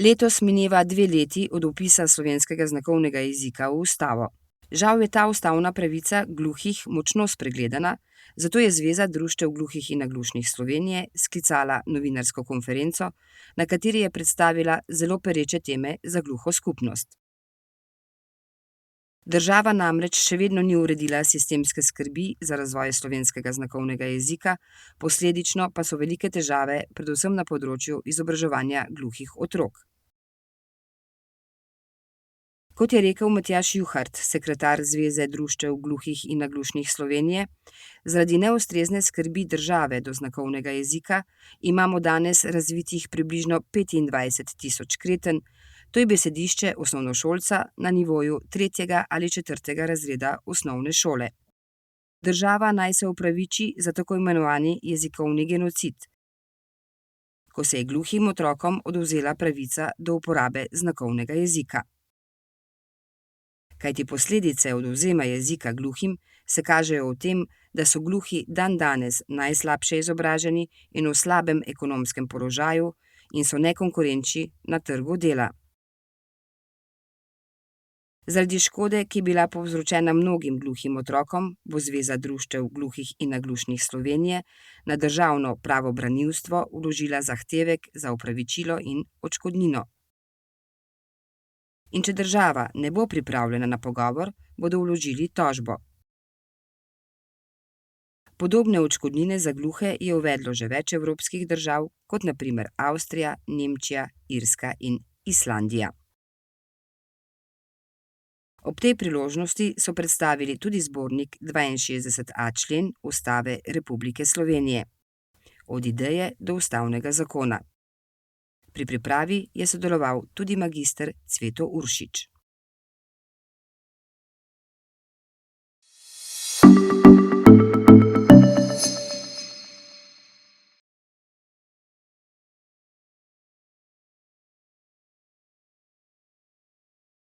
Letos mineva 2 leti od vpisa slovenskega znakovnega jezika v ustavo. Žal je ta ustavna pravica gluhih močno spregledana, zato je Zveza društev gluhih in naglušnih Slovenije sklicala novinarsko konferenco, na kateri je predstavila zelo pereče teme za gluho skupnost. Država namreč še vedno ni uredila sistemske skrbi za razvoj slovenskega znakovnega jezika, posledično pa so velike težave predvsem na področju izobraževanja gluhih otrok. Kot je rekel Matjaž Juhart, sekretar Zveze društev gluhih in naglušnih Slovenije, zaradi neustrezne skrbi države do znakovnega jezika imamo danes razvitih približno 25.000 kreten, to je besedišče osnovnošolca na nivoju 3. ali 4. razreda osnovne šole. Država naj se opraviči za tako imenovani jezikovni genocid, ko se je gluhim otrokom odvzela pravica do uporabe znakovnega jezika. Kajti posledice odvzema jezika gluhim se kažejo v tem, da so gluhi dandanes najslabše izobraženi in v slabem ekonomskem položaju in so nekonkurenčni na trgu dela. Zaradi škode, ki je bila povzročena mnogim gluhim otrokom, bo Zveza društev gluhih in naglušnih Slovenije na državno pravobranilstvo vložila zahtevek za opravičilo in odškodnino. In če država ne bo pripravljena na pogovor, bodo vložili tožbo. Podobne odškodnine za gluhe je uvedlo že več evropskih držav, kot na primer Avstrija, Nemčija, Irska in Islandija. Ob tej priložnosti so predstavili tudi zbornik 62a člen Ustave Republike Slovenije. Od ideje do ustavnega zakona. Pri pripravi je sodeloval tudi magister Cveto Uršič.